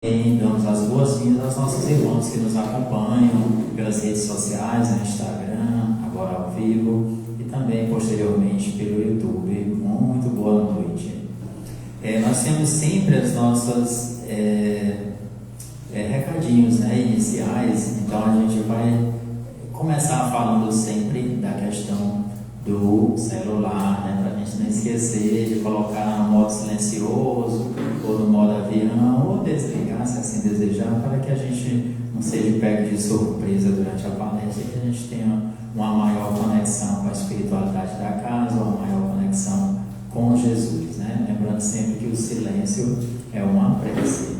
Damos as boas-vindas aos nossos irmãos que nos acompanham pelas redes sociais, no Instagram, agora ao vivo, e também posteriormente pelo YouTube. Muito boa noite. Nós temos sempre as nossas recadinhos, iniciais, então a gente vai começar falando sempre da questão do celular, para a gente não esquecer de colocar no modo silencioso ou no modo avião, ou desligar se assim desejar, para que a gente não seja pego de surpresa durante a palestra e que a gente tenha uma maior conexão com a espiritualidade da casa, uma maior conexão com Jesus, lembrando sempre que o silêncio é uma prece.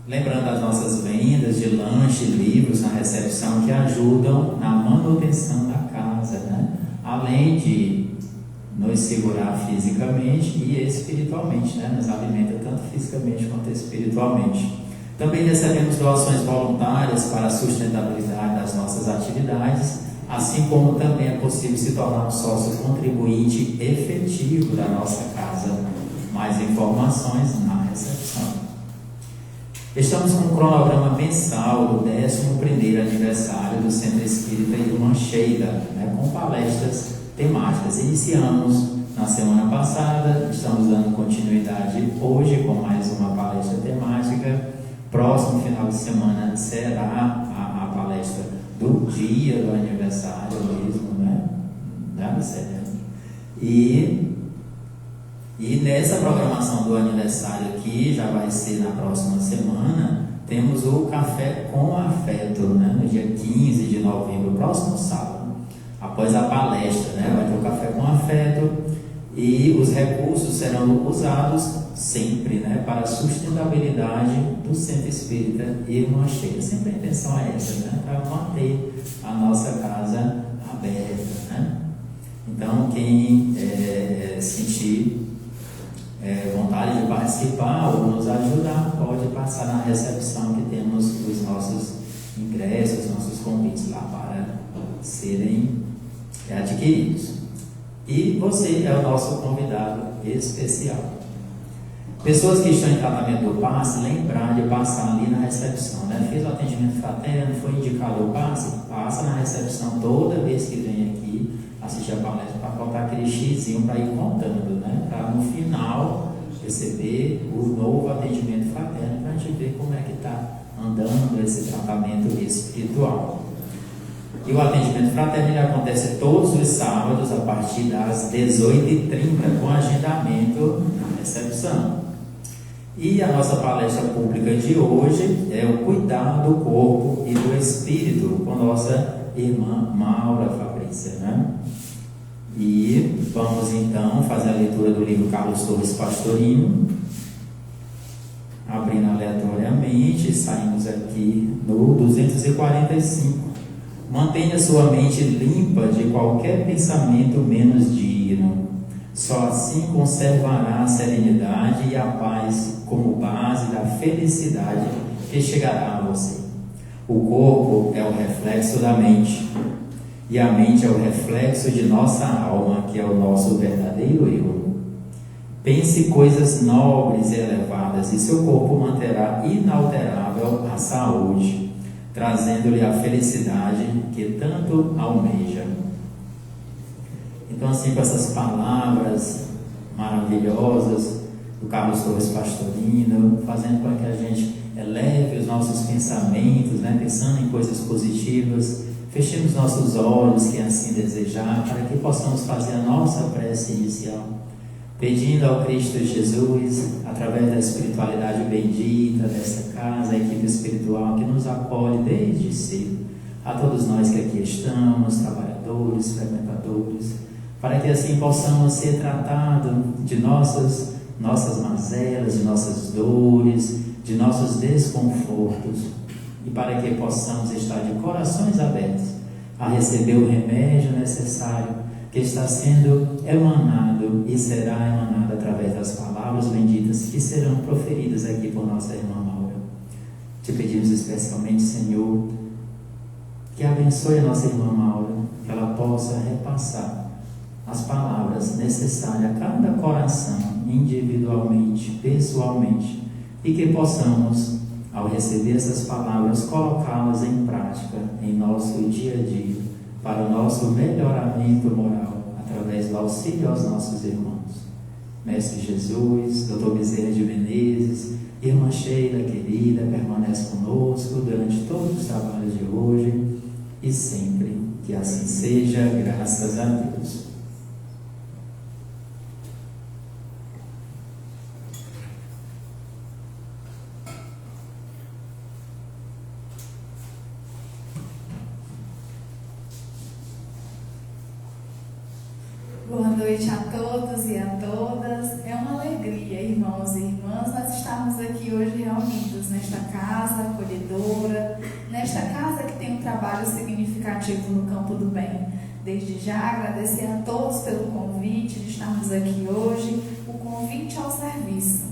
Lembrando as nossas vendas de lanche, livros na recepção que ajudam na manutenção da casa, além de nos segurar fisicamente e espiritualmente, nos alimenta tanto fisicamente quanto espiritualmente. Também recebemos doações voluntárias para a sustentabilidade das nossas atividades, assim como também é possível se tornar um sócio contribuinte efetivo da nossa casa. Mais informações na recepção. Estamos com um cronograma mensal do 11º aniversário do Centro Espírita Irmã Sheila, com palestras temáticas. Iniciamos na semana passada, estamos dando continuidade hoje com mais uma palestra temática. Próximo final de semana será a palestra do dia do aniversário mesmo, Deve ser, E nessa programação do aniversário aqui, já vai ser na próxima semana, temos o Café com Afeto, no dia 15 de novembro, próximo sábado. Após a palestra, vai ter o Café com Afeto e os recursos serão usados sempre, para a sustentabilidade do Centro Espírita Irmã Sheila. Sempre a intenção é essa, para manter a nossa casa aberta, Então, quem sentir vontade de participar ou nos ajudar, pode passar na recepção que temos os nossos ingressos, nossos convites lá para serem adquiridos. E você é o nosso convidado especial. Pessoas que estão em tratamento do passe, lembrar de passar ali na recepção, Fez o atendimento fraterno, foi indicado o passe, passa na recepção toda vez que vem aqui assistir a palestra, para colocar aquele xizinho para ir contando, para no final receber o novo atendimento fraterno, para a gente ver como é que está andando esse tratamento espiritual. E o atendimento fraterno ele acontece todos os sábados a partir das 18h30, com agendamento na recepção. E a nossa palestra pública de hoje é o cuidado do corpo e do espírito, com nossa irmã Maura Fabrícia, E vamos então fazer a leitura do livro Carlos Torres Pastorino, abrindo aleatoriamente, saímos aqui no 245. Mantenha sua mente limpa de qualquer pensamento menos digno. Só assim conservará a serenidade e a paz como base da felicidade que chegará a você. O corpo é o reflexo da mente, e a mente é o reflexo de nossa alma, que é o nosso verdadeiro eu. Pense coisas nobres e elevadas, e seu corpo manterá inalterável a saúde, trazendo-lhe a felicidade que tanto almeja. Então, assim, com essas palavras maravilhosas do Carlos Torres Pastorino, fazendo com que a gente eleve os nossos pensamentos, pensando em coisas positivas, fechemos nossos olhos, quem assim desejar, para que possamos fazer a nossa prece inicial, pedindo ao Cristo Jesus, através da espiritualidade bendita desta casa, a equipe espiritual que nos acolhe desde cedo, a todos nós que aqui estamos, trabalhadores, frequentadores, para que assim possamos ser tratados de nossas mazelas, de nossas dores, de nossos desconfortos, e para que possamos estar de corações abertos a receber o remédio necessário que está sendo emanado e será emanado através das palavras benditas que serão proferidas aqui por nossa irmã Maura. Te pedimos especialmente, Senhor, que abençoe a nossa irmã Maura, que ela possa repassar as palavras necessárias a cada coração, individualmente, pessoalmente, e que possamos, ao receber essas palavras, colocá-las em prática em nosso dia a dia, para o nosso melhoramento moral, através do auxílio aos nossos irmãos. Mestre Jesus, Dr. Bezerra de Menezes, irmã Sheila querida, permanece conosco durante todos os trabalhos de hoje e sempre. Que assim seja, graças a Deus. Boa noite a todos e a todas. É uma alegria, irmãos e irmãs, nós estarmos aqui hoje reunidos nesta casa acolhedora, nesta casa que tem um trabalho significativo no campo do bem. Desde já agradecer a todos pelo convite de estarmos aqui hoje, o convite ao serviço.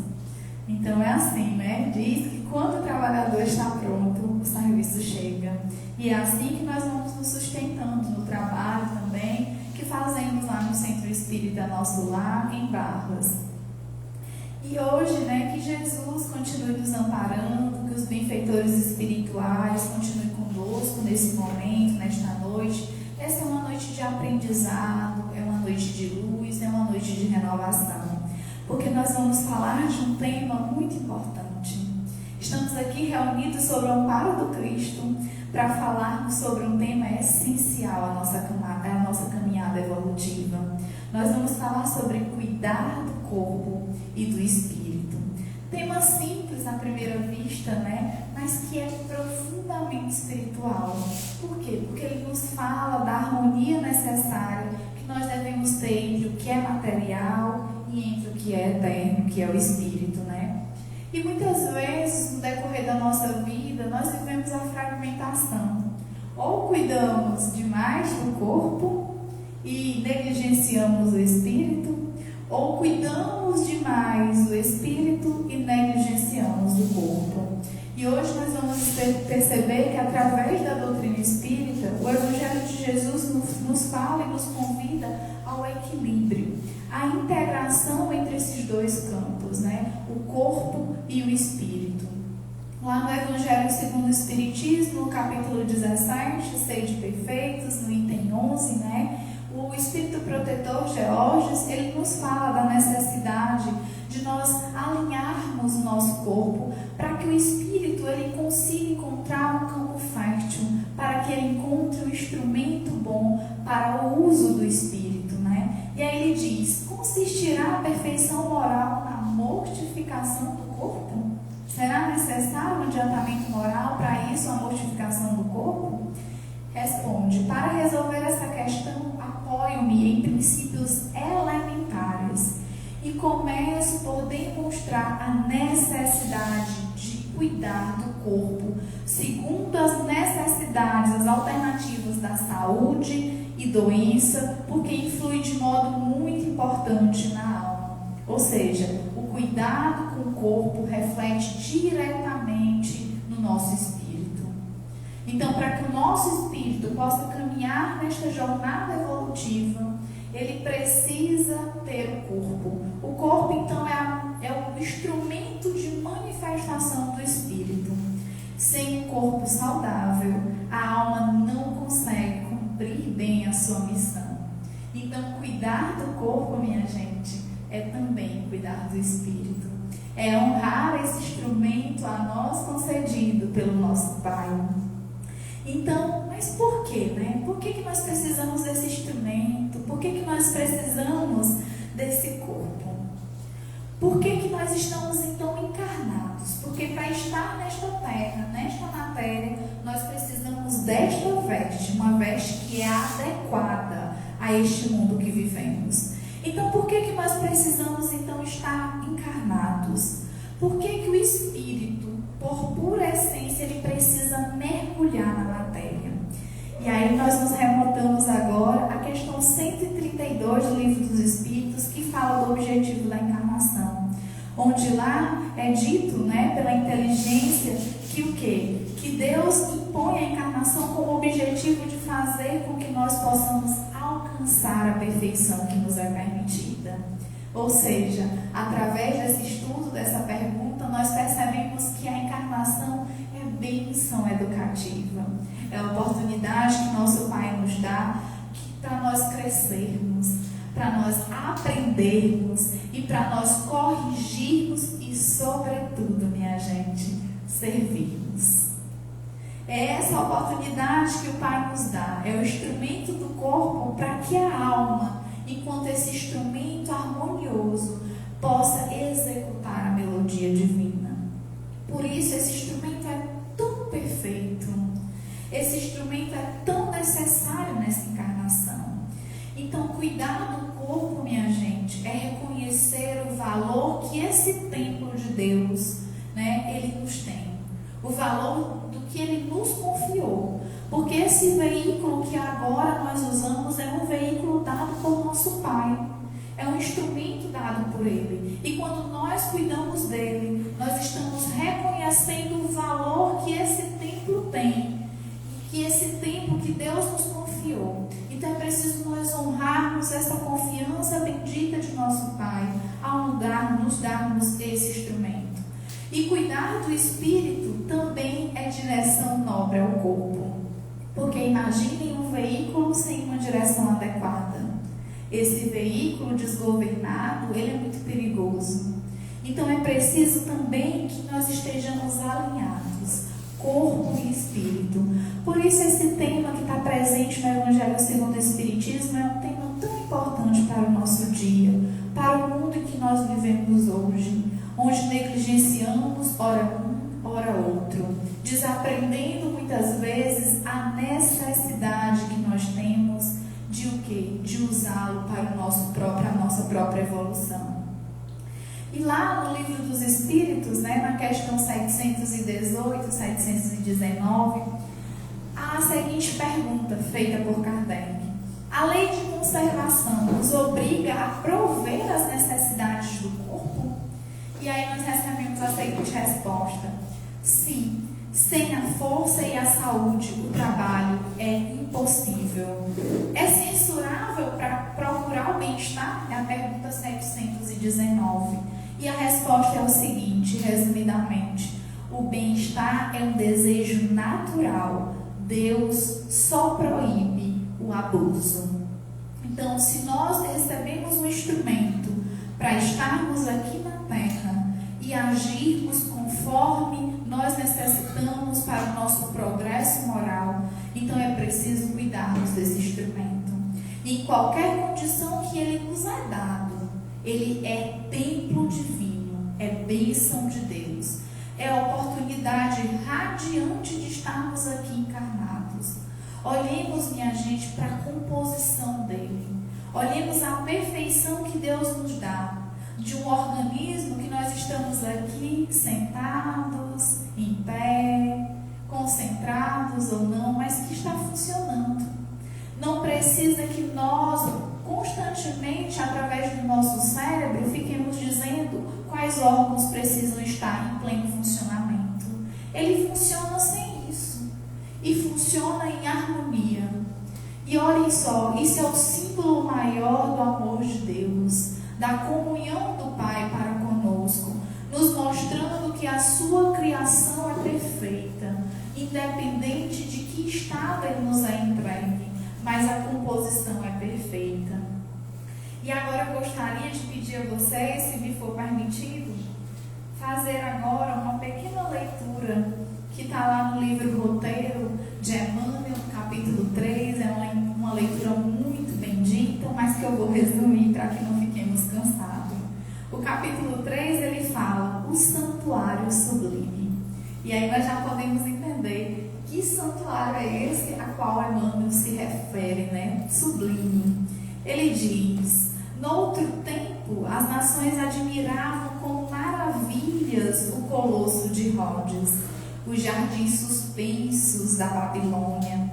Então é assim, né? Diz que quando o trabalhador está pronto, o serviço chega. E é assim que nós vamos nos sustentando no trabalho também, que fazemos lá no Centro Espírita Nosso Lar, em Barras. E hoje, né, que Jesus continue nos amparando, que os benfeitores espirituais continuem conosco nesse momento, nesta noite. Essa é uma noite de aprendizado, é uma noite de luz, é uma noite de renovação, porque nós vamos falar de um tema muito importante. Estamos aqui reunidos sobre o amparo do Cristo para falarmos sobre um tema essencial à nossa caminhada evolutiva. Nós vamos falar sobre cuidar do corpo e do espírito. Tema simples à primeira vista, né? Mas que é profundamente espiritual. Por quê? Porque ele nos fala da harmonia necessária que nós devemos ter entre o que é material e entre o que é eterno, que é o espírito, né? E muitas vezes, no decorrer da nossa vida, nós vivemos a fragmentação. Ou cuidamos demais do corpo e negligenciamos o espírito, ou cuidamos demais do espírito e negligenciamos o corpo. E hoje nós vamos perceber que, através da doutrina espírita, o Evangelho de Jesus nos fala e nos convida ao equilíbrio, à integração entre esses dois campos, né? O corpo e o espírito. Lá no Evangelho segundo o Espiritismo, no capítulo 17, Sede Perfeitos, no item 11, né? O Espírito Protetor Georges, ele nos fala da necessidade de nós alinharmos o nosso corpo para que o espírito ele consiga encontrar um campo fértil, para que ele encontre um instrumento bom para o uso do espírito, né? E aí ele diz: consistirá a perfeição moral na mortificação do corpo? Será necessário um adiantamento moral para isso, a mortificação do corpo? Responde: para resolver essa questão, apoio-me em princípios elementares e começo por demonstrar a necessidade de cuidar do corpo segundo as necessidades, as alternativas da saúde e doença, porque influi de modo muito importante na alma. Ou seja, o cuidado com o corpo reflete diretamente no nosso espírito. Então, para que o nosso espírito possa caminhar nesta jornada evolutiva, ele precisa ter o corpo. O corpo, então, é o instrumento de manifestação do espírito. Sem um corpo saudável, a alma não consegue cumprir bem a sua missão. Então, cuidar do corpo, minha gente, é também cuidar do espírito. É honrar esse instrumento a nós concedido pelo nosso Pai. Então, mas por quê, né? Por que nós precisamos desse instrumento? Por que nós precisamos desse corpo? Por que nós estamos então encarnados? Porque para estar nesta terra, nesta matéria, nós precisamos desta veste, uma veste que é adequada a este mundo que vivemos. Então, por que nós precisamos então estar encarnados? Por que o espírito, por pura essência, ele precisa mergulhar na matéria? E aí nós nos remontamos agora à questão 132 do Livro dos Espíritos, que fala do objetivo da encarnação. Onde lá é dito, né, pela inteligência, que o quê? Que Deus impõe a encarnação como objetivo de fazer com que nós possamos alcançar a perfeição que nos é permitida. Ou seja, através desse estudo, dessa pergunta, nós percebemos que a encarnação é bênção educativa. É a oportunidade que nosso Pai nos dá para nós crescermos, para nós aprendermos e para nós corrigirmos e, sobretudo, minha gente, servirmos. É essa oportunidade que o Pai nos dá. É o instrumento do corpo para que a alma, enquanto esse instrumento harmonioso, possa executar a melodia divina. Por isso, esse instrumento é tão perfeito. Esse instrumento é tão necessário nessa encarnação. Então, cuidar do corpo, minha gente, é reconhecer o valor que esse templo de Deus, ele nos tem. O valor do que Ele nos confiou. Porque esse veículo que agora nós usamos é um veículo dado por nosso Pai. É um instrumento dado por Ele. E quando nós cuidamos dele, nós estamos reconhecendo o valor que esse templo tem. Que esse templo que Deus nos confiou. Então é preciso nós honrarmos essa confiança bendita de nosso Pai ao nos darmos esse instrumento. E cuidar do espírito também é direção nobre ao corpo. Porque imaginem um veículo sem uma direção adequada. Esse veículo desgovernado, ele é muito perigoso. Então é preciso também que nós estejamos alinhados, corpo e espírito. Por isso esse tema que está presente no Evangelho segundo o Espiritismo é um tema tão importante para o nosso dia, para o mundo em que nós vivemos hoje, onde negligenciamos ora um, ora outro, desaprendendo muitas vezes a necessidade que nós temos de o quê? De usá-lo para a nossa própria evolução. E lá no Livro dos Espíritos, na questão 718, 719, há a seguinte pergunta feita por Kardec. A lei de conservação nos obriga a prover as necessidades do corpo? E aí nós recebemos a seguinte resposta. Sim, sem a força e a saúde, o trabalho é impossível. É censurável para procurar o bem-estar? É a pergunta 719. E a resposta é o seguinte, resumidamente. O bem-estar é um desejo natural. Deus só proíbe o abuso. Então, se nós recebemos um instrumento para estarmos aqui na Terra e agirmos conforme nós necessitamos para o nosso progresso moral, então é preciso cuidarmos desse instrumento. Em qualquer condição que ele nos é dado, ele é templo divino, é bênção de Deus. É a oportunidade radiante de estarmos aqui encarnados. Olhemos, minha gente, para a composição dele. Olhemos a perfeição que Deus nos dá. De um organismo que nós estamos aqui sentados, em pé, concentrados ou não, mas que está funcionando. Não precisa que nós, constantemente, através do nosso cérebro, fiquemos dizendo quais órgãos precisam estar em pleno funcionamento. Ele funciona sem isso. E funciona em harmonia. E olhem só, isso é o símbolo maior do amor de Deus, da comunhão do Pai para conosco, nos mostrando que a sua criação é perfeita, independente de que estado ele nos é entregue, mas a composição é perfeita. E agora eu gostaria de pedir a vocês, se me for permitido, fazer agora uma pequena leitura que está lá no livro Roteiro de Emmanuel, capítulo 3, é uma leitura muito bendita, mas que eu vou resumir para que não fiquemos cansados. O capítulo 3, ele fala o santuário sublime. E aí nós já podemos entender que santuário é esse a qual Emmanuel se refere, sublime. Ele diz: noutro tempo, as nações admiravam com maravilhas o colosso de Rhodes, os jardins suspensos da Babilônia,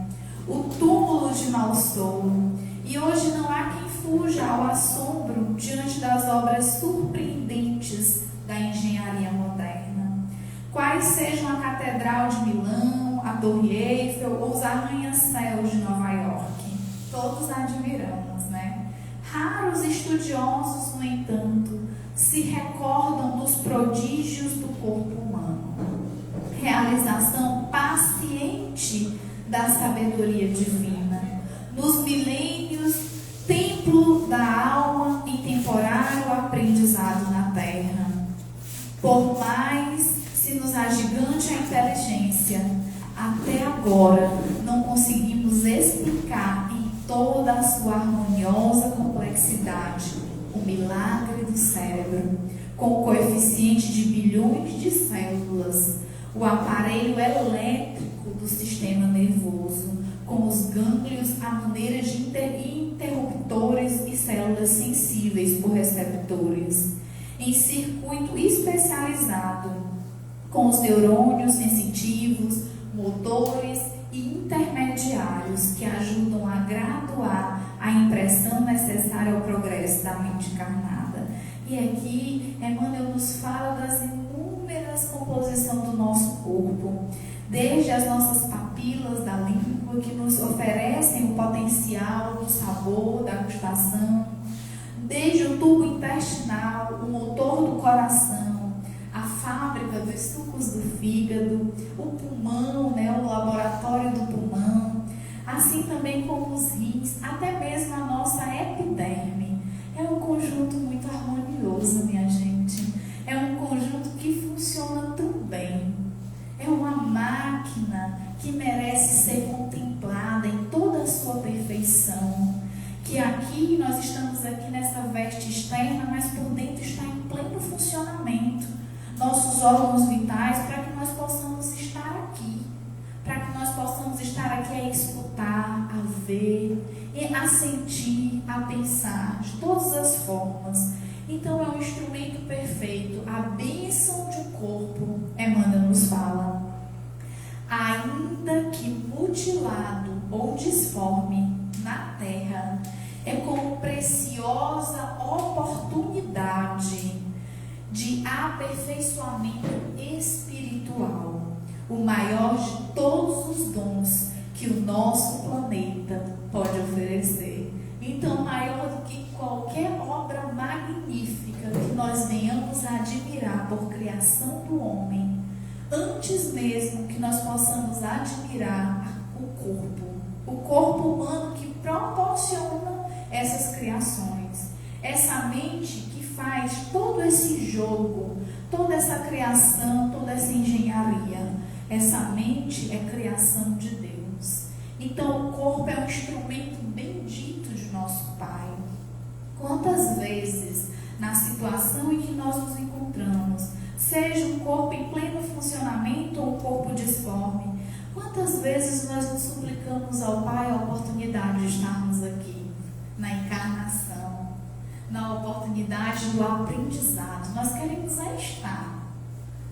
o túmulo de Malsouro, e hoje não há quem fuja ao assombro diante das obras surpreendentes da engenharia moderna. Quais sejam a Catedral de Milão, a Torre Eiffel ou os arranha-céus de Nova York, todos admiramos, Raros estudiosos, no entanto, se recordam dos prodígios do corpo humano, realização paciente da sabedoria divina, nos milênios, templo da alma em temporário aprendizado na terra. Por mais se nos agigante a inteligência, até agora não conseguimos explicar em toda a sua harmoniosa complexidade o milagre do cérebro, com o coeficiente de bilhões de células, o aparelho elétrico do sistema nervoso, com os gânglios à maneira de interruptores e células sensíveis por receptores, em circuito especializado, com os neurônios sensitivos, motores e intermediários que ajudam a graduar a impressão necessária ao progresso da mente encarnada. E aqui, Emmanuel nos fala das inúmeras composições do nosso corpo, desde as nossas papilas da língua, que nos oferecem o potencial do sabor, da gustação, desde o tubo intestinal, o motor do coração, a fábrica dos sucos do fígado, o pulmão, o laboratório do pulmão, assim também como os rins, até mesmo a nossa epiderme. É um conjunto muito harmonioso, minha gente. É um conjunto que funciona tão bem. É uma máquina que merece ser contemplada em toda a sua perfeição. Que aqui, nós estamos aqui nessa veste externa, mas por dentro está em pleno funcionamento. Nossos órgãos vitais, para que nós possamos estar aqui. Para que nós possamos estar aqui a escutar, a ver, a sentir, a pensar, de todas as formas. Então é um instrumento perfeito. A bênção de um corpo, Emmanuel nos fala. Ainda que mutilado ou disforme na terra, é como preciosa oportunidade de aperfeiçoamento espiritual, o maior de todos os dons que o nosso planeta pode oferecer. Então, maior do que qualquer obra magnífica que nós venhamos a admirar por criação do homem, antes mesmo que nós possamos admirar o corpo humano que proporciona essas criações, essa mente que faz todo esse jogo, toda essa criação, toda essa engenharia. Essa mente é criação de Deus. Então o corpo é um instrumento bendito de nosso Pai. Quantas vezes, na situação em que nós nos encontramos, seja um corpo em pleno funcionamento ou um corpo disforme, quantas vezes nós nos suplicamos ao Pai a oportunidade de estarmos aqui, na encarnação, na oportunidade do aprendizado. Nós queremos estar.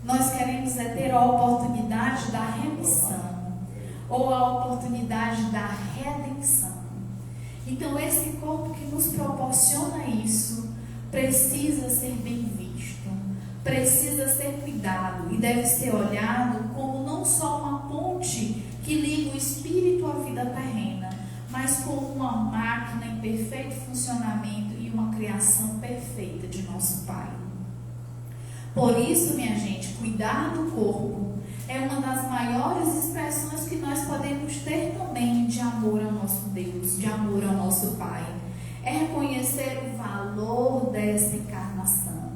Nós queremos ter a oportunidade da remissão ou a oportunidade da redenção. Então esse corpo que nos proporciona isso precisa ser bem visto, precisa ser cuidado e deve ser olhado como não só uma ponte que liga o espírito à vida terrena, mas como uma máquina em perfeito funcionamento e uma criação perfeita de nosso Pai. Por isso, minha gente, cuidar do corpo é uma das maiores expressões que nós podemos ter também de amor ao nosso Deus, de amor ao nosso Pai. É reconhecer o valor dessa encarnação.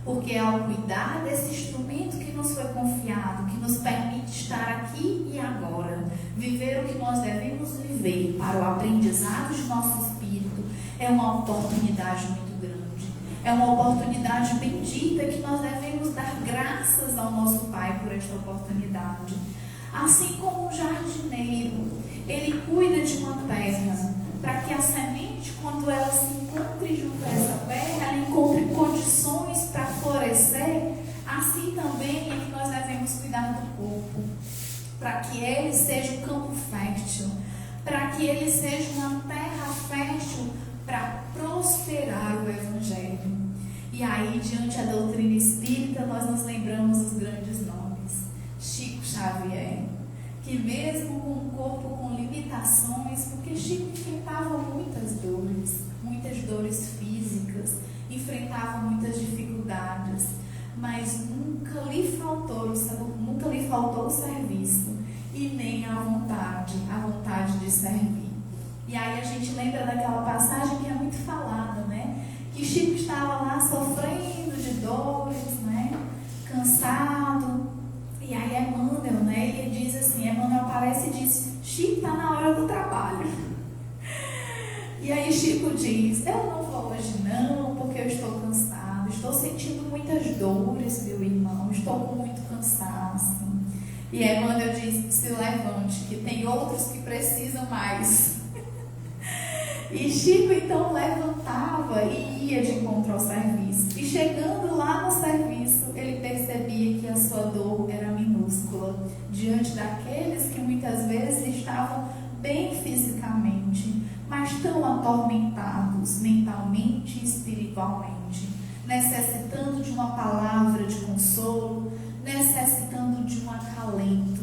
Porque ao cuidar desse instrumento que nos foi confiado, que nos permite estar aqui e agora, viver o que nós devemos viver para o aprendizado de nosso espírito, é uma oportunidade muito grande. É uma oportunidade bendita que nós devemos dar graças ao nosso Pai por esta oportunidade. Assim como um jardineiro, ele cuida de uma terra para que a semente, quando ela se encontre junto a essa terra, ela encontre condições para florescer. Assim também é que nós devemos cuidar do corpo, para que ele seja um campo fértil, para que ele seja uma terra fértil para prosperar o Evangelho. E aí, diante da doutrina espírita, nós nos lembramos dos grandes nomes. Chico Xavier, que mesmo com um corpo com limitações, porque Chico enfrentava muitas dores físicas, enfrentava muitas dificuldades, mas nunca lhe faltou o serviço e nem a vontade de servir. E aí a gente lembra daquela passagem que é muito falada, né? Que Chico estava lá sofrendo de dores, né? Cansado. E aí Emmanuel, né? Ele diz assim, Emmanuel aparece e diz, Chico, está na hora do trabalho. E aí Chico diz, eu não vou hoje não, porque eu estou cansado, estou sentindo muitas dores, meu irmão, estou com muito cansaço. E Emmanuel diz, se levante, que tem outros que precisam mais. E Chico então levantava e ia de encontro ao serviço. E chegando lá no serviço, ele percebia que a sua dor era minúscula, diante daqueles que muitas vezes estavam bem fisicamente, mas tão atormentados mentalmente e espiritualmente, necessitando de uma palavra de consolo, necessitando de um acalento,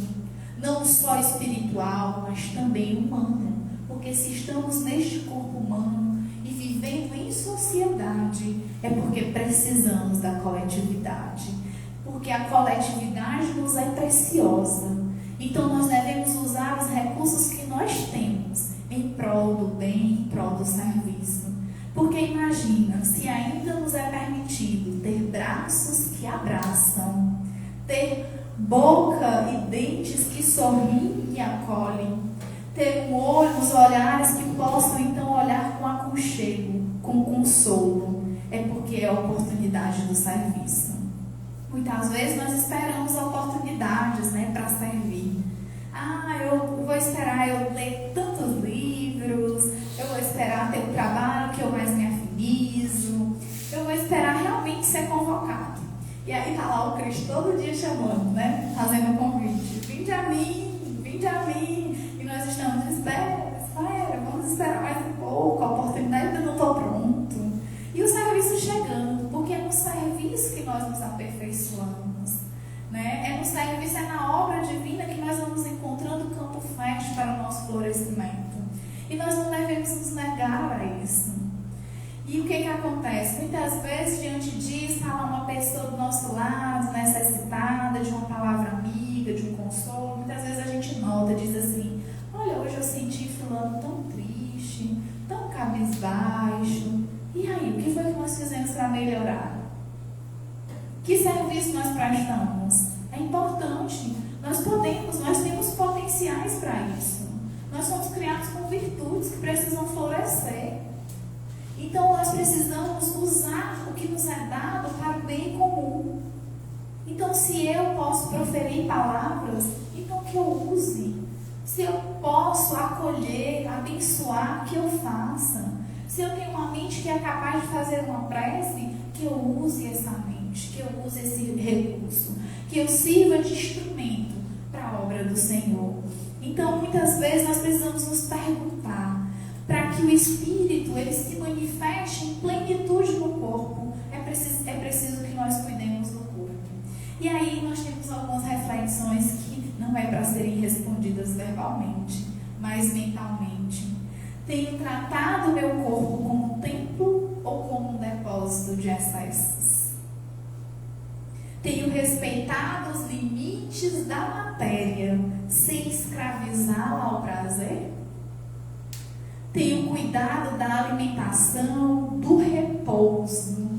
não só espiritual, mas também humano. Porque se estamos neste corpo humano e vivendo em sociedade, é porque precisamos da coletividade. Porque a coletividade nos é preciosa. Então nós devemos usar os recursos que nós temos em prol do bem, em prol do serviço. Porque imagina, se ainda nos é permitido ter braços que abraçam, ter boca e dentes que sorriem e acolhem, ter um olho, os olhares que possam então olhar com aconchego, com consolo, é porque é a oportunidade do serviço. Muitas vezes nós esperamos oportunidades, né, para servir. Eu vou esperar eu ler tantos livros, eu vou esperar ter um trabalho que eu mais me afinizo, eu vou esperar realmente ser convocado. E aí está lá o Cristo todo dia chamando, né, fazendo um convite, vinde a mim, vinde a mim. E nós estamos, espera, vamos esperar mais um pouco, a oportunidade ainda não estou pronto. E o serviço chegando, porque é no serviço que nós nos aperfeiçoamos, né? É no serviço, é na obra divina que nós vamos encontrando campo fértil para o nosso florescimento. E nós não devemos nos negar a isso. E o que acontece? Muitas vezes, diante disso, está lá uma pessoa do nosso lado, necessitada de uma palavra amiga, de um consolo. Muitas vezes a gente nota, diz assim, olha, hoje eu senti fulano tão triste, tão cabisbaixo. E aí, o que foi que nós fizemos para melhorar? Que serviço nós prestamos? É importante. Nós temos potenciais para isso. Nós somos criados com virtudes que precisam florescer. Então, nós precisamos usar o que nos é dado para o bem comum. Então, se eu posso proferir palavras, então que eu use. Se eu posso acolher, abençoar, que eu faça. Se eu tenho uma mente que é capaz de fazer uma prece, que eu use essa mente, que eu use esse recurso, que eu sirva de instrumento para a obra do Senhor. Então, muitas vezes, nós precisamos nos perguntar, para que o Espírito ele se manifeste em plenitude no corpo, é preciso que nós cuidemos do corpo. E aí nós temos algumas reflexões que não é para serem respondidas verbalmente, mas mentalmente. Tenho tratado o meu corpo como um templo ou como um depósito de excessos? Tenho respeitado os limites da matéria sem escravizá-la ao prazer? Tenho cuidado da alimentação, do repouso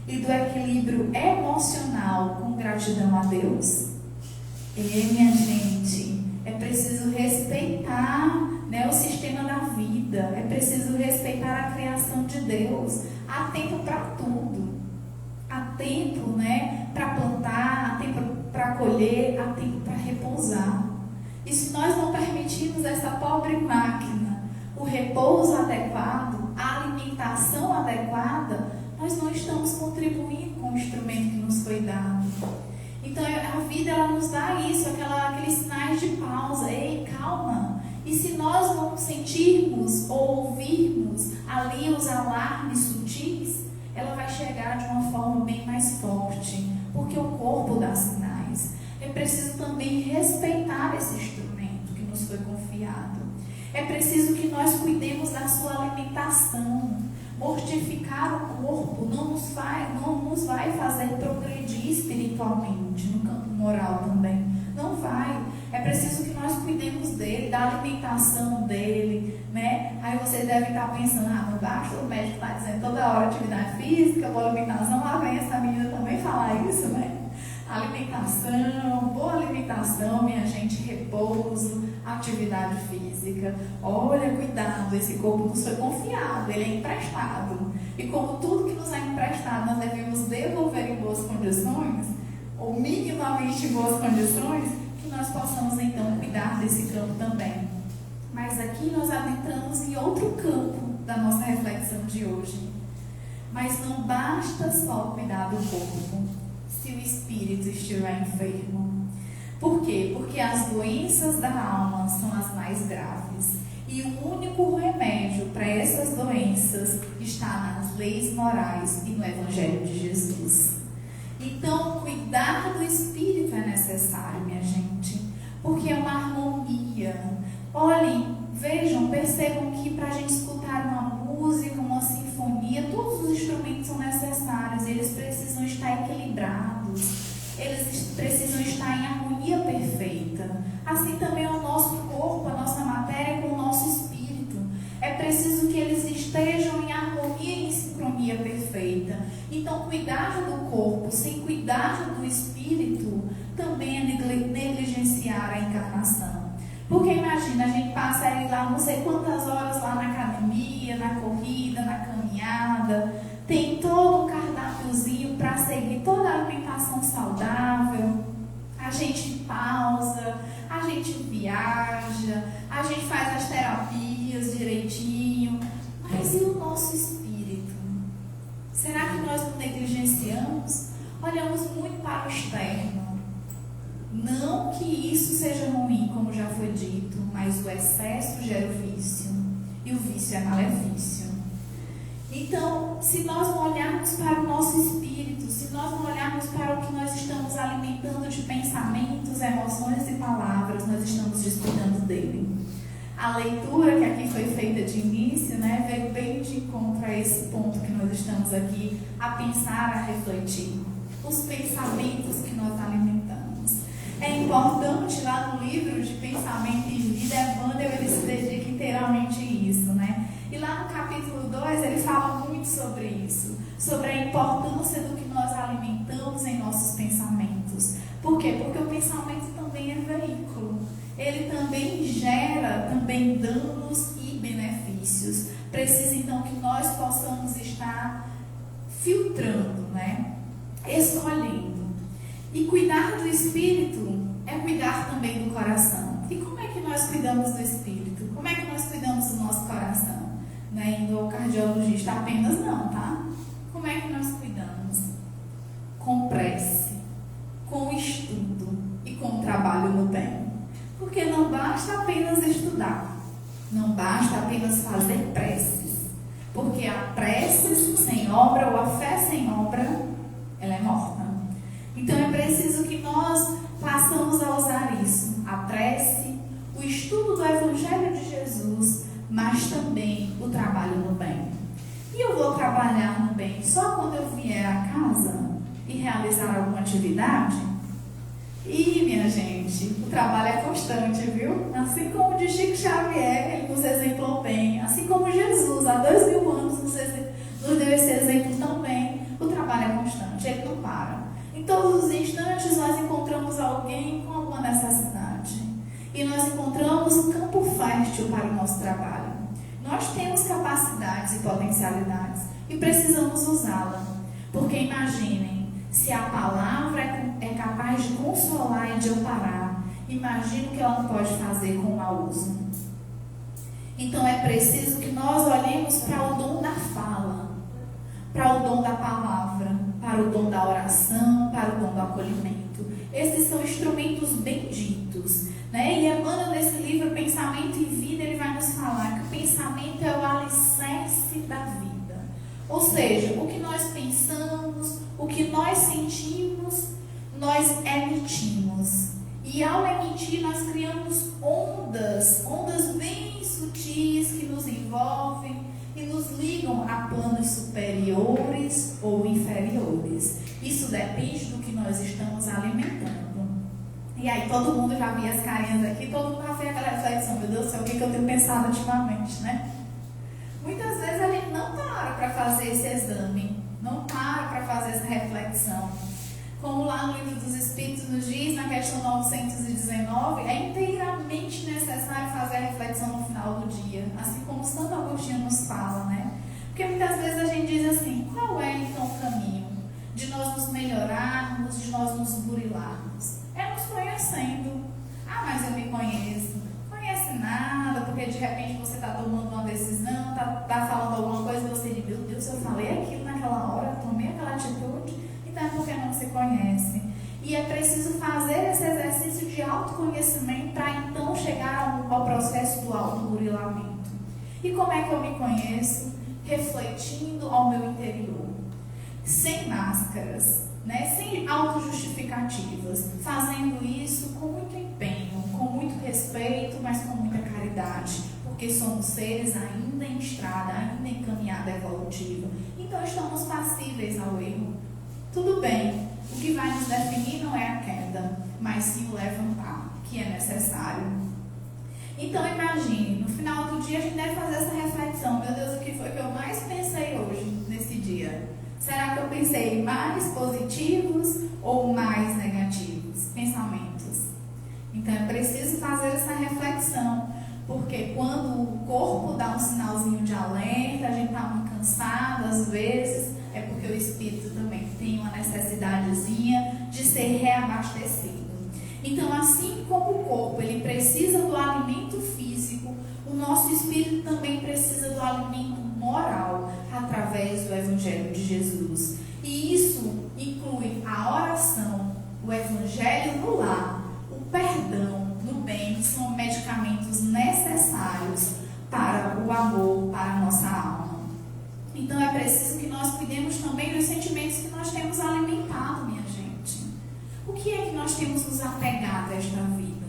e do equilíbrio emocional com gratidão a Deus? Minha gente, é preciso respeitar, né, o sistema da vida, é preciso respeitar a criação de Deus. Há tempo para tudo. Há tempo, né, para plantar, há tempo para colher, há tempo para repousar. E se nós não permitirmos essa pobre máquina o repouso adequado, a alimentação adequada, nós não estamos contribuindo com o instrumento que nos foi dado. Então a vida ela nos dá isso, aqueles sinais de pausa. Ei, calma. E se nós não sentirmos ou ouvirmos ali os alarmes sutis, ela vai chegar de uma forma bem mais forte, porque o corpo dá sinais. É preciso também respeitar esse instrumento que nos foi confiado. É preciso que nós cuidemos da sua alimentação, Mortificar o corpo não nos vai fazer progredir espiritualmente, no campo moral também. Não vai. É preciso que nós cuidemos dele, da alimentação dele, né? Aí vocês devem estar pensando, não basta o médico estar dizendo toda hora atividade física, boa alimentação, lá vem essa menina também falar isso, né? Alimentação, boa alimentação, minha gente, repouso, atividade física. Olha, cuidado, esse corpo nos foi confiado, ele é emprestado. E como tudo que nos é emprestado, nós devemos devolver em boas condições, ou minimamente em boas condições, que nós possamos então cuidar desse campo também. Mas aqui nós adentramos em outro campo da nossa reflexão de hoje. Mas não basta só cuidar do corpo, se o espírito estiver enfermo. Por quê? Porque as doenças da alma são as mais graves. E o único remédio para essas doenças está nas leis morais e no Evangelho de Jesus. Então, cuidar do espírito é necessário, minha gente, porque é uma harmonia. Olhem, vejam, percebam que para a gente escutar uma música, uma sinfonia, todos os instrumentos são necessários, eles precisam estar equilibrados, eles precisam estar em harmonia perfeita. Assim também é o nosso corpo, a nossa matéria com o nosso espírito. É preciso que eles estejam em harmonia e em sincronia perfeita. Então, cuidar do corpo sem cuidar do espírito também é negligenciar a encarnação. Porque imagina, a gente passa aí lá não sei quantas horas lá na academia, na corrida, na caminhada, tem todo um cardápiozinho para seguir toda a alimentação saudável, a gente pausa, a gente viaja, a gente faz as terapias direitinho, mas e o nosso espírito? Será que nós não negligenciamos? Olhamos muito para o externo. Não que isso seja ruim, como já foi dito, mas o excesso gera o vício, e o vício é malefício. Então, se nós não olharmos para o nosso espírito, se nós não olharmos para o que nós estamos alimentando de pensamentos, emoções e palavras, nós estamos descuidando dele. A leitura que aqui foi feita de início, né, veio bem de encontro a esse ponto que nós estamos aqui a pensar, a refletir. Os pensamentos que nós alimentamos. É importante, lá no livro de Pensamento e Vida, Emmanuel, ele se dedica inteiramente a isso, né? E lá no capítulo 2, ele fala muito sobre isso, sobre a importância do que nós alimentamos em nossos pensamentos. Por quê? Porque o pensamento também é veículo. Ele também gera danos e benefícios. Precisa, então, que nós possamos estar filtrando, né? Escolhendo. E cuidar do espírito é cuidar também do coração. E como é que nós cuidamos do espírito? Como é que nós cuidamos do nosso coração? Não é indo ao cardiologista apenas não, tá? Como é que nós cuidamos? Com prece, com estudo e com trabalho no bem. Porque não basta apenas estudar, não basta apenas fazer preces. Porque a prece sem obra ou a fé sem obra, ela é morta. Então é preciso que nós passamos a usar isso, a prece, o estudo do Evangelho de Jesus, mas também o trabalho no bem. E eu vou trabalhar no bem só quando eu vier a casa e realizar alguma atividade? E, minha gente, o trabalho é constante, viu? Assim como o de Chico Xavier, ele nos exemplou bem, assim como Jesus, há 2000 anos, nos deu esse exemplo também, o trabalho é constante, ele não para. Em todos os instantes nós encontramos alguém com alguma necessidade. E nós encontramos um campo fértil para o nosso trabalho. Nós temos capacidades e potencialidades e precisamos usá-la. Porque imaginem, se a palavra é capaz de consolar e de amparar, imagine o que ela não pode fazer com o mau uso. Então é preciso que nós olhemos para o dom da fala, para o dom da palavra, para o dom da oração, para o dom do acolhimento. Esses são instrumentos benditos, né? E Emmanuel, nesse livro Pensamento e Vida, ele vai nos falar que o pensamento é o alicerce da vida. Ou seja, o que nós pensamos, o que nós sentimos, nós emitimos. E ao emitir, nós criamos ondas bem sutis que nos envolvem, e nos ligam a planos superiores ou inferiores. Isso depende do que nós estamos alimentando. E aí todo mundo já via as carinhas aqui, todo mundo já fez aquela reflexão, meu Deus do céu, o que eu tenho pensado ultimamente, né? Muitas vezes a gente não para para fazer esse exame, não para fazer essa reflexão. Como lá no Livro dos Espíritos nos diz, na questão 919, é inteiramente necessário fazer a reflexão no final do dia, assim como Santo Agostinho nos fala, né? Porque muitas vezes a gente diz assim, qual é então o caminho de nós nos melhorarmos, de nós nos burilarmos? É nos conhecendo. Ah, mas eu me conheço. Não conhece nada, porque de repente você está tomando uma decisão, está falando alguma coisa e você diz, meu Deus, eu falei aquilo naquela hora, tomei aquela atitude. Então é porque não se conhece. E é preciso fazer esse exercício de autoconhecimento para então chegar ao processo do autoburilamento. E como é que eu me conheço? Refletindo ao meu interior. Sem máscaras, né? Sem autojustificativas. Fazendo isso com muito empenho, com muito respeito, mas com muita caridade. Porque somos seres ainda em estrada, ainda em caminhada evolutiva. Então estamos passíveis ao erro. Tudo bem, o que vai nos definir não é a queda, mas sim o levantar, que é necessário. Então imagine, no final do dia a gente deve fazer essa reflexão. Meu Deus, o que foi que eu mais pensei hoje, nesse dia? Será que eu pensei mais positivos ou mais negativos pensamentos? Então é preciso fazer essa reflexão, porque quando o corpo dá um sinalzinho de alerta, a gente está muito cansado às vezes, é porque o espírito também tem uma necessidadezinha de ser reabastecido. Então, assim como o corpo ele precisa do alimento físico, o nosso espírito também precisa do alimento moral, através do Evangelho de Jesus. E isso inclui a oração, o Evangelho no lar, o perdão no bem, que são medicamentos necessários para o amor, para a nossa alma. Então é preciso que nós cuidemos também dos sentimentos que nós temos alimentado, minha gente. O que é que nós temos nos apegado a esta vida?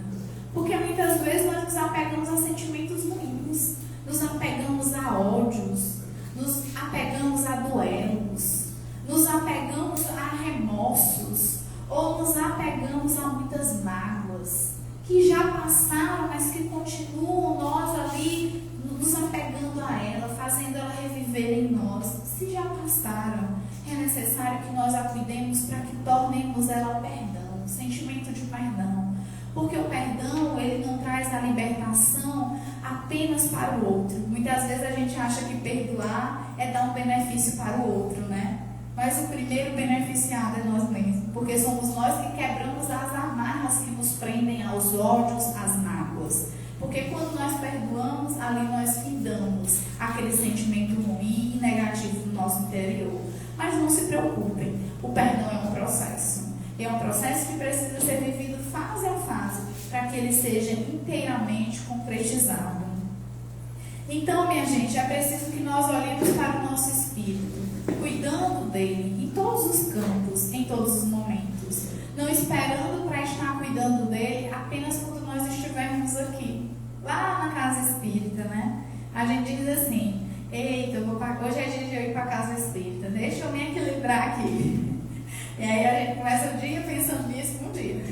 Porque muitas vezes nós nos apegamos a sentimentos ruins, nos apegamos a ódios, nos apegamos a duelos, nos apegamos a remorsos, ou nos apegamos a muitas mágoas, que já passaram, mas que continuam nós ali, nos apegando a ela, fazendo ela reviver em nós. Se já passaram, é necessário que nós a cuidemos para que tornemos ela perdão, sentimento de perdão. Porque o perdão, ele não traz a libertação apenas para o outro. Muitas vezes a gente acha que perdoar é dar um benefício para o outro, né? Mas o primeiro beneficiado é nós mesmos, porque somos nós que quebramos as amarras que nos prendem aos ódios, às mágoas. Porque quando nós perdoamos, ali nós findamos aquele sentimento ruim e negativo do nosso interior. Mas não se preocupem, o perdão é um processo. E é um processo que precisa ser vivido fase a fase, para que ele seja inteiramente concretizado. Então, minha gente, é preciso que nós olhemos para o nosso espírito, cuidando dele em todos os campos, em todos os momentos. Não esperando para estar cuidando dele apenas quando nós estivermos aqui, lá na casa espírita, né? A gente diz assim, eita, hoje é dia de eu ir para a casa espírita, deixa eu me equilibrar aqui. E aí a gente começa o dia pensando nisso um dia,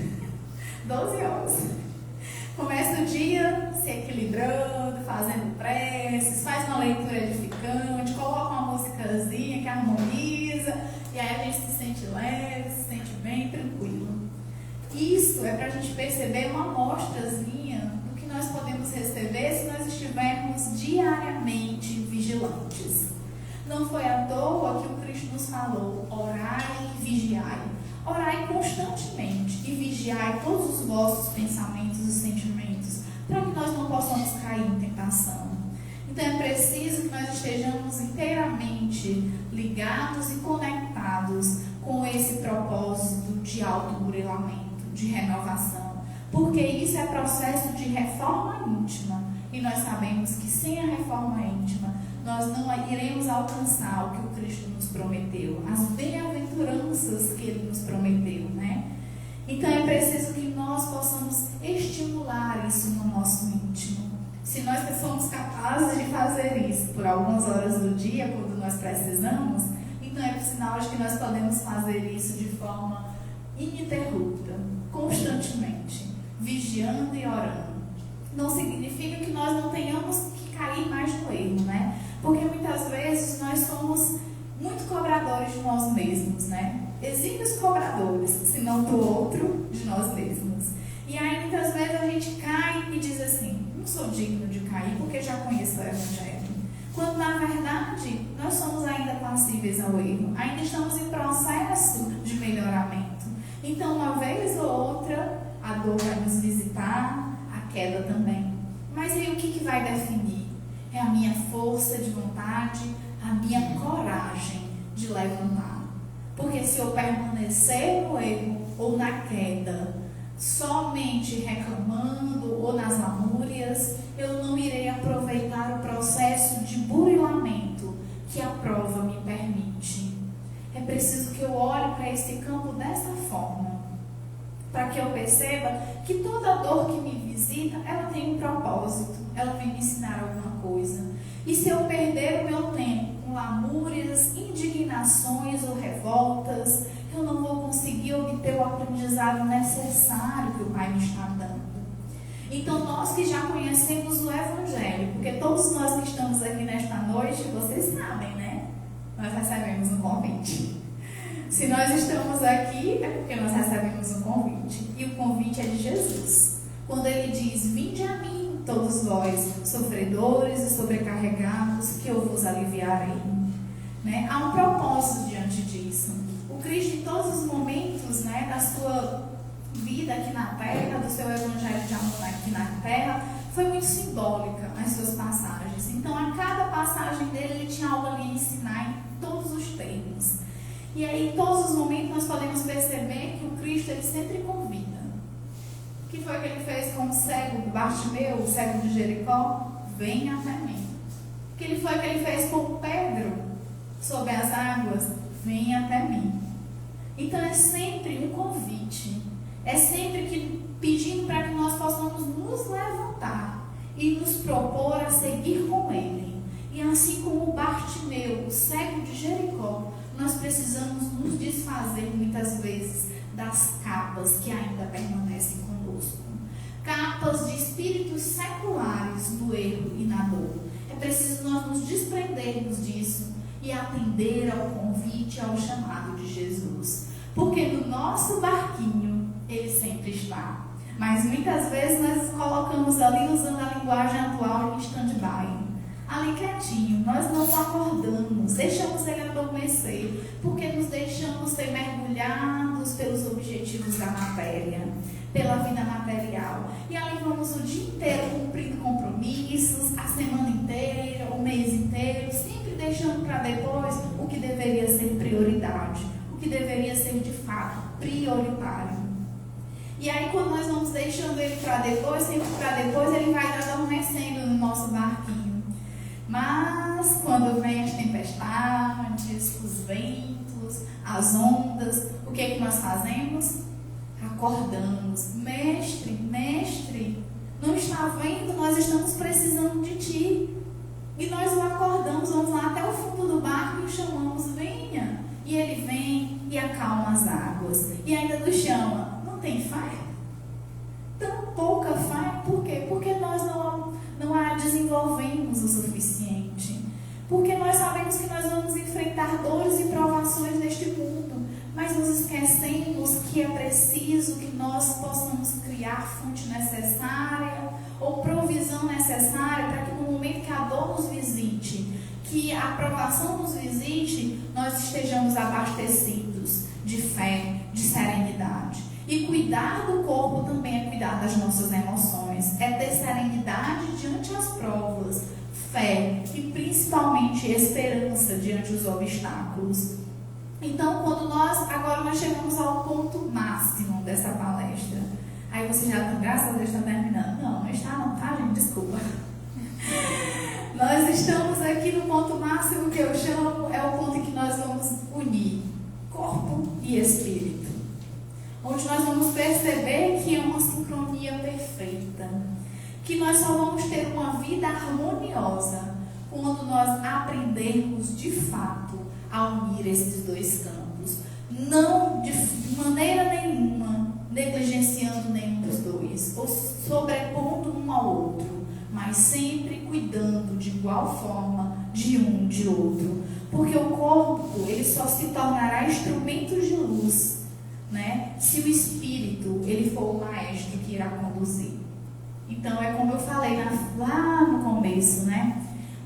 12 horas. Começa o dia se equilibrando, fazendo preces, faz uma leitura edificante, coloca uma musicazinha que harmoniza, e aí a gente se sente leve, se sente bem, tranquilo. Isso é para a gente perceber uma amostrazinha do que nós podemos receber se nós estivermos diariamente vigilantes. Não foi à toa que o Cristo nos falou, orai e vigiai. Orai constantemente e vigiai todos os vossos pensamentos e sentimentos, para que nós não possamos cair em tentação. Então é preciso que nós estejamos inteiramente ligados e conectados com esse propósito de autoburilamento, de renovação, porque isso é processo de reforma íntima, e nós sabemos que sem a reforma íntima nós não iremos alcançar o que o Cristo nos prometeu, as bem-aventuranças que Ele nos prometeu, né? Então é preciso que nós possamos estimular isso no nosso íntimo. Se nós somos capazes de fazer isso por algumas horas do dia, quando nós precisamos, então é sinal de que nós podemos fazer isso de forma ininterrupta, constantemente, vigiando e orando. Não significa que nós não tenhamos que cair mais no erro, né? Porque muitas vezes nós somos muito cobradores de nós mesmos, né? Exímios cobradores, se não do outro, de nós mesmos. E aí muitas vezes a gente cai e diz assim: não sou digno de cair porque já conheço o Evangelho. Quando na verdade nós somos ainda passíveis ao erro, ainda estamos em processo de melhoramento. Então uma vez ou outra a dor vai nos visitar, a queda também. Mas aí o que vai definir? É a minha força de vontade, a minha coragem de levantar. Porque se eu permanecer no erro ou na queda, somente reclamando ou nas lamúrias, eu não irei aproveitar o processo de burilamento que a prova me permite. É preciso que eu olhe para esse campo dessa forma, para que eu perceba que toda dor que me visita, ela tem um propósito, ela vem me ensinar alguma coisa. E se eu perder o meu tempo com lamúrias, indignações ou revoltas, eu não vou conseguir obter o aprendizado necessário que o Pai me está dando. Então nós que já conhecemos o Evangelho, porque todos nós que estamos aqui nesta noite, vocês sabem, né? Nós recebemos um convite. Se nós estamos aqui, é porque nós recebemos um convite. E o convite é de Jesus. Quando Ele diz: vinde a mim, todos vós, sofredores e sobrecarregados, que eu vos aliviarei. Né? Há um propósito diante disso. O Cristo, em todos os momentos, né, da sua vida aqui na Terra, do seu Evangelho de amor aqui na Terra, foi muito simbólica as suas passagens. Então, a cada passagem dele, ele tinha algo ali a ensinar em todos os termos. E aí, em todos os momentos, nós podemos perceber que o Cristo, ele sempre convida. O que foi que ele fez com o cego Bartimeu, o cego de Jericó? Venha até mim. O que foi que ele fez com Pedro sobre as águas? Venha até mim. Então, é sempre um convite. É sempre que pedindo para que nós possamos nos levantar e nos propor a seguir com Ele. E assim como Bartimeu, o cego de Jericó, nós precisamos nos desfazer muitas vezes das capas que ainda permanecem conosco. Capas de espíritos seculares no erro e na dor. É preciso nós nos desprendermos disso e atender ao convite, ao chamado de Jesus. Porque no nosso barquinho Ele sempre está. Mas muitas vezes nós colocamos ali, usando a linguagem atual, em stand-by. Ali quietinho, nós não acordamos, deixamos ele adormecer, porque nos deixamos ser mergulhados pelos objetivos da matéria, pela vida material. E ali vamos o dia inteiro cumprindo compromissos, a semana inteira, o mês inteiro, sempre deixando para depois o que deveria ser prioridade, o que deveria ser de fato prioritário. E aí quando nós vamos deixando ele para depois, sempre para depois, ele vai adormecendo no nosso barquinho. Mas quando vem as tempestades, os ventos, as ondas, o que é que nós fazemos? Acordamos. Mestre, não está vendo? Nós estamos precisando de ti. E nós o acordamos, vamos lá até o fundo do barco e o chamamos: venha. E ele vem e acalma as águas. E ainda nos chama: não tem fé? Tão pouca fé, por quê? Porque nós não a desenvolvemos o suficiente. Porque nós sabemos que nós vamos enfrentar dores e provações neste mundo, mas nos esquecemos que é preciso que nós possamos criar fonte necessária ou provisão necessária para que no momento que a dor nos visite, que a provação nos visite, nós estejamos abastecidos de fé, de serenidade. E cuidar do corpo também é cuidar das nossas emoções. É ter serenidade diante as provas, fé e principalmente esperança diante dos obstáculos. Então, agora nós chegamos ao ponto máximo dessa palestra. Aí você já, graças a Deus, está terminando. Não está não, tá, gente? Desculpa. Nós estamos aqui no ponto máximo que eu chamo, é o ponto em que nós vamos unir corpo e espírito. Onde nós vamos perceber que é uma sincronia perfeita, que nós só vamos ter uma vida harmoniosa quando nós aprendermos de fato a unir esses dois campos. Não de maneira nenhuma negligenciando nenhum dos dois, ou sobrepondo um ao outro, mas sempre cuidando de igual forma de um de outro. Porque o corpo, ele só se tornará instrumento de luz, né, se o espírito, ele for o maestro que irá conduzir. Então é como eu falei lá no começo, né?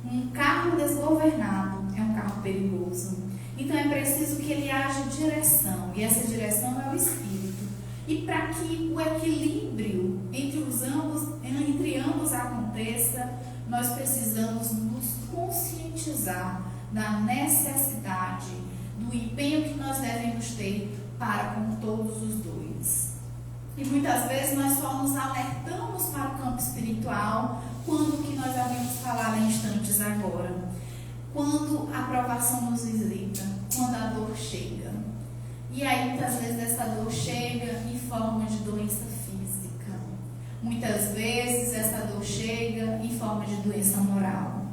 Um carro desgovernado é um carro perigoso. Então é preciso que ele haja direção, e essa direção é o espírito. E para que o equilíbrio entre ambos aconteça, nós precisamos nos conscientizar da necessidade, do empenho que nós devemos ter para com todos os dois. E muitas vezes nós só nos alertamos para o campo espiritual quando que nós havíamos falado em instantes agora. Quando a provação nos visita, quando a dor chega. E aí muitas vezes essa dor chega em forma de doença física. Muitas vezes essa dor chega em forma de doença moral.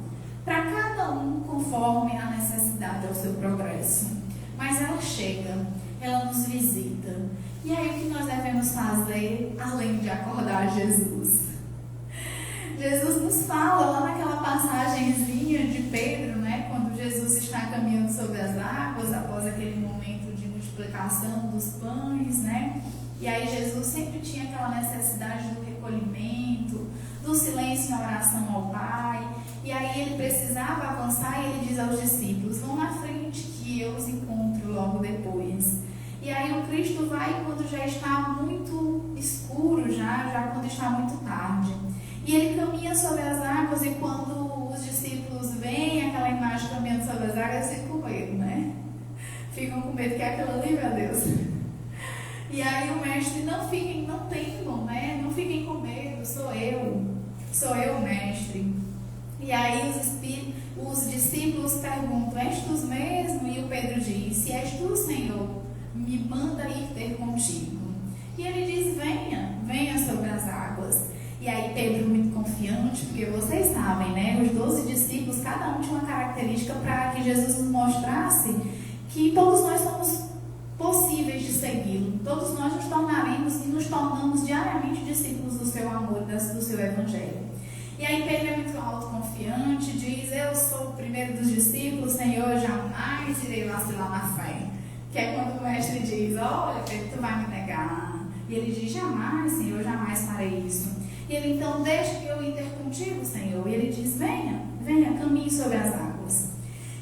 Para cada um conforme a necessidade ao seu progresso. Mas ela chega, ela nos visita. E aí o que nós devemos fazer, além de acordar Jesus? Jesus nos fala lá naquela passagenzinha de Pedro, né, quando Jesus está caminhando sobre as águas, após aquele momento de multiplicação dos pães, né? E aí Jesus sempre tinha aquela necessidade do recolhimento, do silêncio na oração ao Pai. E aí ele precisava avançar e ele diz aos discípulos: vão na frente que eu os encontro logo depois. E aí o Cristo vai quando já está muito escuro, já quando está muito tarde. E ele caminha sobre as águas, e quando os discípulos veem aquela imagem caminhando sobre as águas, eles ficam com medo, né? Ficam com medo que é aquilo ali, meu Deus. E aí o mestre, não temam, né? Não fiquem com medo, sou eu, mestre. E aí os discípulos perguntam: és tu mesmo? E o Pedro diz: se és tu, Senhor, me manda ir ter contigo. E ele diz: venha sobre as águas. E aí Pedro, muito confiante, porque vocês sabem, né? Os 12 discípulos, cada um tinha uma característica para que Jesus nos mostrasse que todos nós somos possíveis de segui-lo. Todos nós nos tornaremos e nos tornamos diariamente discípulos do seu amor, do seu evangelho. E aí Pedro é muito autoconfiante, diz: eu sou o primeiro dos discípulos, Senhor, jamais irei vacilar na fé. Que é quando o mestre diz: olha, Pedro, tu vai me negar. E ele diz: jamais, Senhor, jamais farei isso. E ele: então deixa que eu ir ter contigo, Senhor. E ele diz: venha, caminhe sobre as águas.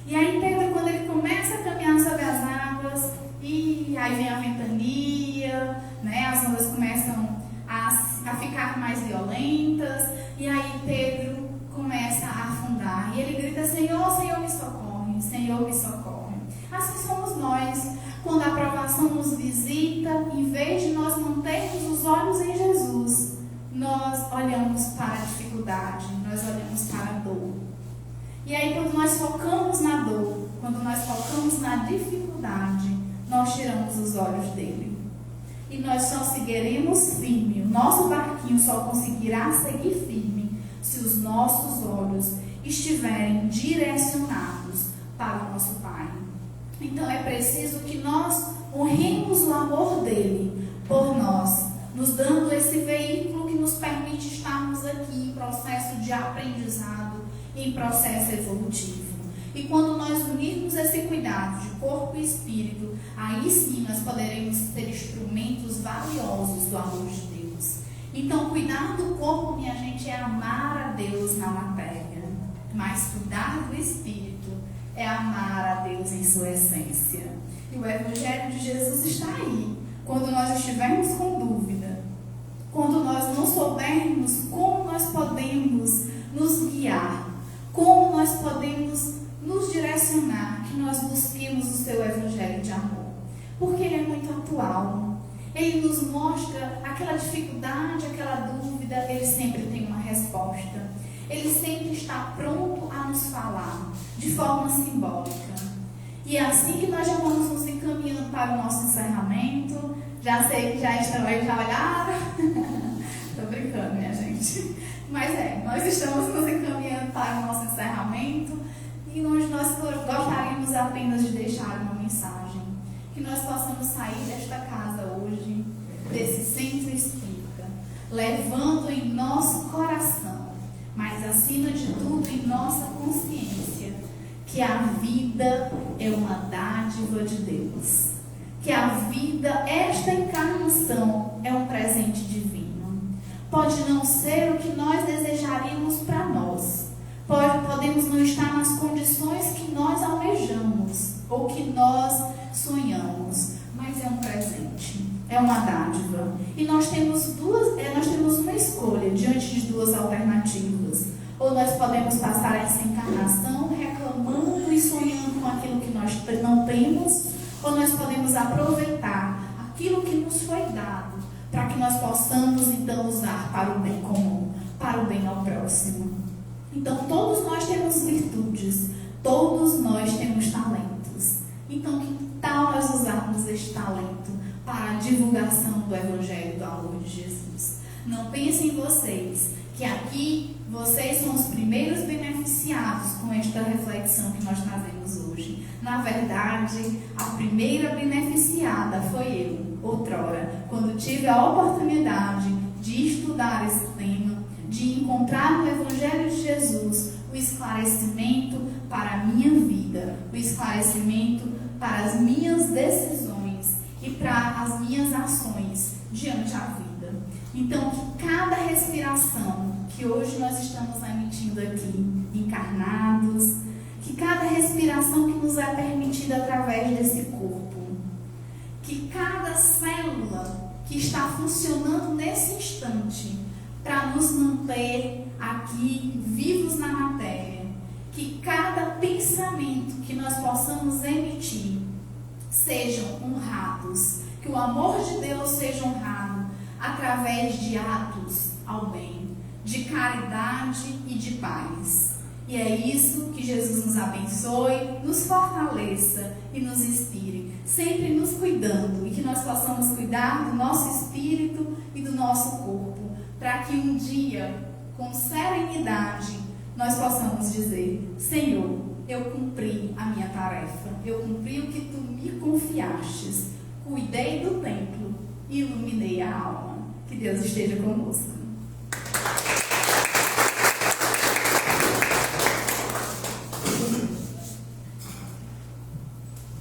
E aí Pedro, quando ele começa a caminhar sobre as águas, e aí vem a ventania, né? As ondas começam a ficar mais violentas, e aí Pedro começa a afundar, e ele grita: Senhor, Senhor, me socorre, Senhor, me socorre. Assim somos nós, quando a provação nos visita, em vez de nós mantermos os olhos em Jesus, nós olhamos para a dificuldade, nós olhamos para a dor. E aí quando nós focamos na dor, quando nós focamos na dificuldade, nós tiramos os olhos dele. E nós só seguiremos firme, o nosso barquinho só conseguirá seguir firme se os nossos olhos estiverem direcionados para o nosso Pai. Então é preciso que nós honremos o amor dele por nós, nos dando esse veículo que nos permite estarmos aqui em processo de aprendizado, em processo evolutivo. E quando nós unirmos esse cuidado de corpo e espírito, aí sim nós poderemos ser instrumentos valiosos do amor de Deus. Então, cuidar do corpo, minha gente, é amar a Deus na matéria. Mas cuidar do espírito é amar a Deus em sua essência. E o Evangelho de Jesus está aí. Quando nós estivermos com dúvida, quando nós não soubermos como nós podemos nos guiar, como nós podemos nos direcionar, que nós busquemos o seu Evangelho de amor. Porque ele é muito atual. Ele nos mostra aquela dificuldade, aquela dúvida, ele sempre tem uma resposta. Ele sempre está pronto a nos falar, de forma simbólica. E é assim que nós já vamos nos encaminhando para o nosso encerramento. Já sei que já estão aí, já olharam. Tô brincando, minha gente. Mas nós estamos nos encaminhando para o nosso encerramento e hoje nós gostaríamos apenas de deixar uma mensagem. Que nós possamos sair desta casa hoje, desse centro espírita, levando em nosso coração, mas acima de tudo em nossa consciência, que a vida é uma dádiva de Deus. Que a vida, esta encarnação, é um presente divino. Pode não ser o que nós desejaríamos para nós. Podemos não estar nas condições que nós almejamos ou que nós sonhamos, mas é um presente, é uma dádiva. E nós temos uma escolha diante de duas alternativas. Ou nós podemos passar essa encarnação reclamando e sonhando com aquilo que nós não temos, ou nós podemos aproveitar aquilo que nos foi dado, para que nós possamos então usar para o bem comum, para o bem ao próximo. Então todos nós temos virtudes, todos nós temos talentos. Então que tal nós usarmos este talento para a divulgação do Evangelho do amor de Jesus? Não pensem vocês que aqui vocês são os primeiros beneficiados com esta reflexão que nós trazemos hoje. Na verdade, a primeira beneficiada foi eu, outrora, quando tive a oportunidade de estudar esse tema, de encontrar no Evangelho de Jesus o esclarecimento para a minha vida, o esclarecimento para as minhas decisões e para as minhas ações diante da vida. Então, que cada respiração que hoje nós estamos emitindo aqui, encarnados, que cada respiração que nos é permitida através desse corpo, que cada célula que está funcionando nesse instante para nos manter aqui vivos na matéria, que cada pensamento que nós possamos emitir sejam honrados, que o amor de Deus seja honrado através de atos ao bem, de caridade e de paz. E é isso que Jesus nos abençoe, nos fortaleça e nos inspire, sempre nos cuidando, e que nós possamos cuidar do nosso espírito e do nosso corpo, para que um dia, com serenidade, nós possamos dizer: Senhor, eu cumpri a minha tarefa, eu cumpri o que tu me confiastes, cuidei do templo e iluminei a alma. Que Deus esteja conosco.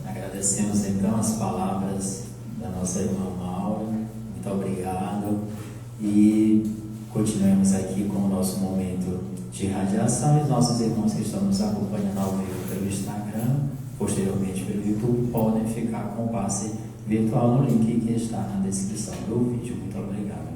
Agradecemos então as palavras da nossa irmã Maura, muito obrigado, e continuemos aqui com o nosso momento de radiação, e os nossos irmãos que estão nos acompanhando ao vivo pelo Instagram, posteriormente pelo YouTube, podem ficar com o passe virtual no link que está na descrição do vídeo. Muito obrigado.